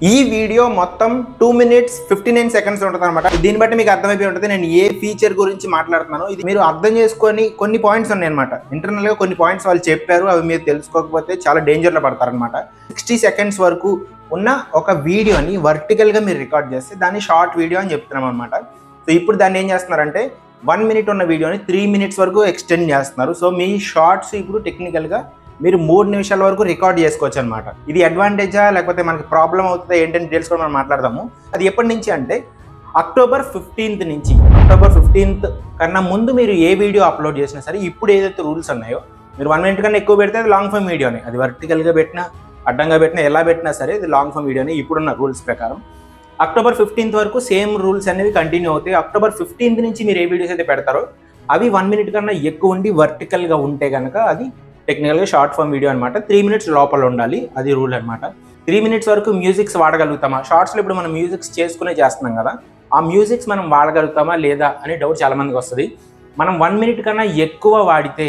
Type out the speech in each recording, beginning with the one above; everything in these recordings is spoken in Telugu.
ఈ వీడియో మొత్తం 2 minutes 59 seconds ఉంటుందన్నమాట. దీన్ని బట్టి మీకు అర్థమైపోయి ఉంటుంది నేను ఏ ఫీచర్ గురించి మాట్లాడుతున్నాను. ఇది మీరు అర్థం చేసుకొని కొన్ని పాయింట్స్ ఉన్నాయి అన్నమాట. ఇంటర్నల్ గా కొన్ని పాయింట్స్ వాళ్ళు చెప్పారు, అవి మీరు తెలుసుకోకపోతే చాలా డేంజర్ లో పడతారన్నమాట. 60 seconds వరకు ఉన్న ఒక వీడియోని వర్టికల్ గా మీరు రికార్డ్ చేస్తే దాన్ని షార్ట్ వీడియో అని చెప్తున్నాం అనమాట. సో ఇప్పుడు దాన్ని ఏం చేస్తున్నారంటే 1 minute ఉన్న వీడియోని 3 minutes వరకు ఎక్స్టెండ్ చేస్తున్నారు. సో మీ షార్ట్స్ ఇప్పుడు టెక్నికల్ గా మీరు 3 నిమిషాల వరకు రికార్డ్ చేసుకోవచ్చు అనమాట. ఇది అడ్వాంటేజా లేకపోతే మనకి ప్రాబ్లం అవుతుందా ఏంటని డీటెయిల్స్ కూడా మనం మాట్లాడదాము. అది ఎప్పటి నుంచి అంటే October 15th నుంచి. October 15th కన్నా ముందు మీరు ఏ వీడియో అప్లోడ్ చేసినా సరే ఇప్పుడు ఏదైతే రూల్స్ ఉన్నాయో మీరు 1 minute కన్నా ఎక్కువ పెడితే అది లాంగ్ ఫామ్ వీడియోనే. అది వర్టికల్గా పెట్టినా అడ్డంగా పెట్టినా ఎలా పెట్టినా సరే ఇది లాంగ్ ఫామ్ వీడియోనే ఇప్పుడున్న రూల్స్ ప్రకారం. October 15th వరకు సేమ్ రూల్స్ అనేవి కంటిన్యూ అవుతాయి. October 15th నుంచి మీరు ఏ వీడియోస్ అయితే పెడతారో అవి 1 minute కన్నా ఎక్కువ ఉండి వర్టికల్గా ఉంటే కనుక అది టెక్నికల్గా షార్ట్ ఫామ్ వీడియో అనమాట. 3 minutes లోపల ఉండాలి, అది రూల్ అనమాట. 3 minutes వరకు మ్యూజిక్స్ వాడగలుగుతామా? షార్ట్స్లో ఇప్పుడు మనం మ్యూజిక్స్ చేసుకునే చేస్తున్నాం కదా, ఆ మ్యూజిక్స్ మనం వాడగలుగుతామా లేదా అనే డౌట్ చాలా మందికి వస్తుంది. మనం 1 minute కన్నా ఎక్కువ వాడితే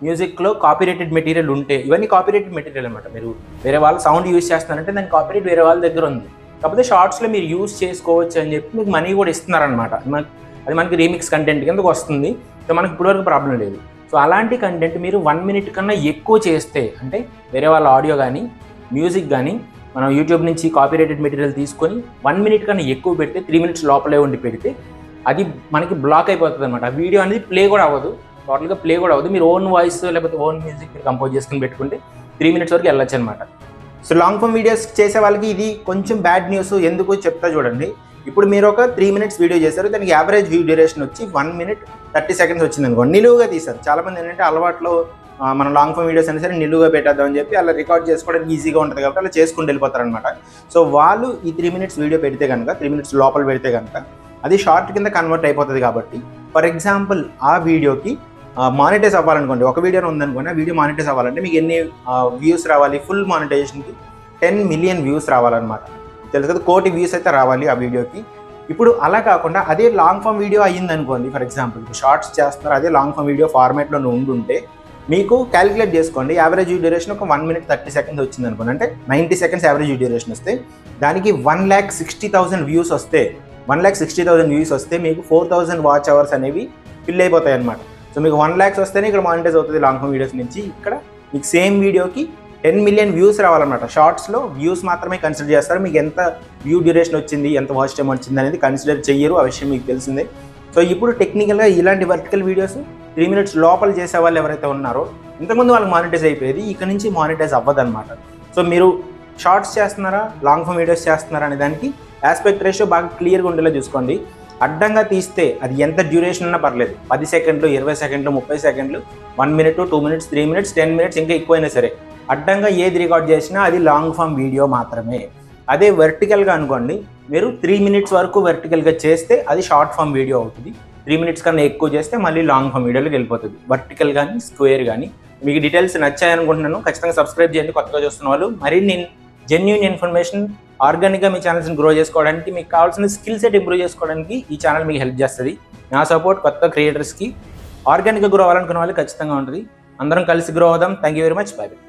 మ్యూజిక్లో కాపీరైటెడ్ మెటీరియల్ ఉంటే, ఇవన్నీ కాపీరైటెడ్ మెటీరియల్ అనమాట. మీరు వేరే వాళ్ళ సౌండ్ యూజ్ చేస్తున్నారంటే దాని కాపీరైట్ వేరే వాళ్ళ దగ్గర ఉంది, కాకపోతే షార్ట్స్లో మీరు యూజ్ చేసుకోవచ్చు అని చెప్పి మీకు మనీ కూడా ఇస్తున్నారనమాట. అది మనకి రీమిక్స్ కంటెంట్ కిందకు వస్తుంది. సో మనకి ఇప్పటివరకు ప్రాబ్లం లేదు. సో అలాంటి కంటెంట్ మీరు 1 minute కన్నా ఎక్కువ చేస్తే, అంటే వేరే వాళ్ళ ఆడియో కానీ మ్యూజిక్ కానీ మనం యూట్యూబ్ నుంచి కాపీరైటెడ్ మెటీరియల్ తీసుకొని 1 minute కన్నా ఎక్కువ పెడితే 3 minutes లోపలే ఉండి పెడితే అది మనకి బ్లాక్ అయిపోతుంది అనమాట. ఆ వీడియో అనేది ప్లే కూడా అవ్వదు, టోటల్గా ప్లే కూడా అవ్వదు. మీరు ఓన్ వాయిస్ లేకపోతే ఓన్ మ్యూజిక్ మీరు కంపోజ్ చేసుకుని పెట్టుకుంటే 3 minutes వరకు వెళ్ళొచ్చు అనమాట. సో లాంగ్ ఫామ్ వీడియోస్ చేసే వాళ్ళకి ఇది కొంచెం బ్యాడ్ న్యూస్. ఎందుకు చెప్తా చూడండి. ఇప్పుడు మీరు ఒక 3 minutes వీడియో చేశారు, దానికి యావరేజ్ వ్యూ డ్యూరేషన్ వచ్చి 1 minute 30 seconds వచ్చింది అనుకోండి. నిలువుగా తీశారు. చాలామంది ఏంటంటే అలవాట్లో మనం లాంగ్ ఫామ్ వీడియోస్ అయినా సరే నిలువుగా పెట్టేద్దాం అని చెప్పి అలా రికార్డ్ చేసుకోవడానికి ఈజీగా ఉంటుంది కాబట్టి అలా చేసుకుంటూ వెళ్ళిపోతారు అనమాట. సో వాళ్ళు ఈ 3 minutes వీడియో పెడితే కనుక 3 minutes లోపల పెడితే కనుక అది షార్ట్ కింద కన్వర్ట్ అయిపోతుంది కాబట్టి, ఫర్ ఎగ్జాంపుల్ ఆ వీడియోకి మానిటైజ్ అవ్వాలనుకోండి, ఒక వీడియో ఉందనుకోండి, ఆ వీడియో మానిటైజ్ అవ్వాలంటే మీకు ఎన్ని వ్యూస్ రావాలి? ఫుల్ మానిటైజేషన్కి 10 million వ్యూస్ రావాలన్నమాట. తెలుసు కదా, 1 కోటి వ్యూస్ అయితే రావాలి ఆ వీడియోకి. ఇప్పుడు అలా కాకుండా అదే లాంగ్ ఫామ్ వీడియో అయ్యింది అనుకోండి, ఫర్ ఎగ్జాంపుల్ షార్ట్స్ చేస్తున్నారు, అదే లాంగ్ ఫామ్ వీడియో ఫార్మాట్లో ఉండుంటే మీకు క్యాలిక్యులేట్ చేసుకోండి. యావరేజ్ డ్యూరేషన్ ఒక 1 minute 30 seconds వచ్చింది అనుకోండి, అంటే 90 seconds యావరేజ్ డ్యూరేషన్ వస్తే దానికి 1,60,000 వ్యూస్ వస్తే 1,60,000 వ్యూస్ వస్తే మీకు 4,000 వాచ్ అవర్స్ అనేవి ఫిల్ అయిపోతాయి అనమాట. సో మీకు 1 lakhs వస్తేనే ఇక్కడ మానిటైజ్ అవుతుంది లాంగ్ ఫామ్ వీడియోస్ నుంచి. ఇక్కడ మీకు సేమ్ వీడియోకి 10 million వ్యూస్ రావాలన్నమాట. షార్ట్స్లో వ్యూస్ మాత్రమే కన్సిడర్ చేస్తారు. మీకు ఎంత వ్యూ డ్యూరేషన్ వచ్చింది, ఎంత వాచ్ టైం వచ్చింది అనేది కన్సిడర్ చెయ్యరు. ఆ విషయం మీకు తెలిసిందే. సో ఇప్పుడు టెక్నికల్గా ఇలాంటి వర్టికల్ వీడియోస్ 3 minutes లోపల చేసే వాళ్ళు ఎవరైతే ఉన్నారో ఇంతకుముందు వాళ్ళకి మానిటైజ్ అయిపోయేది, ఇక్కడ నుంచి మానిటైజ్ అవ్వదన్నమాట. సో మీరు షార్ట్స్ చేస్తున్నారా, లాంగ్ ఫామ్ వీడియోస్ చేస్తున్నారా అనే దానికి ఆస్పెక్ట్ రేషియో బాగా క్లియర్గా ఉండేలా చూసుకోండి. అడ్డంగా తీస్తే అది ఎంత డ్యూరేషన్ ఉన్నా పర్లేదు, 10 seconds 20 seconds 30 seconds 1 minute 2 minutes 3 minutes 10 minutes ఇంకా ఎక్కువైనా సరే అడ్డంగా ఏది రికార్డ్ చేసినా అది లాంగ్ ఫామ్ వీడియో మాత్రమే. అదే వర్టికల్గా అనుకోండి, మీరు 3 minutes వరకు వర్టికల్గా చేస్తే అది షార్ట్ ఫామ్ వీడియో అవుతుంది. 3 minutes కన్నా ఎక్కువ చేస్తే మళ్ళీ లాంగ్ ఫామ్ వీడియోలోకి వెళ్ళిపోతుంది, వర్టికల్ కానీ స్క్వేర్ కానీ. మీకు డీటెయిల్స్ నచ్చాయనుకుంటున్నాను. ఖచ్చితంగా సబ్స్క్రైబ్ చేయండి కొత్తగా చూస్తున్న వాళ్ళు. మరి నేను జెన్యూన్ ఇన్ఫర్మేషన్ ఆర్గానిక్గా మీ ఛానల్స్ని గ్రో చేసుకోవడానికి, మీకు కావాల్సిన స్కిల్ సెట్ ఇంప్రూవ్ చేసుకోవడానికి ఈ ఛానల్ మీకు హెల్ప్ చేస్తుంది. నా సపోర్ట్ కొత్త క్రియేటర్స్కి ఆర్గానిక్గా గ్రో అవ్వాలనుకున్న వాళ్ళు ఖచ్చితంగా ఉంటుంది. అందరం కలిసి గ్రో అవుదాం. Thank you very much. By by.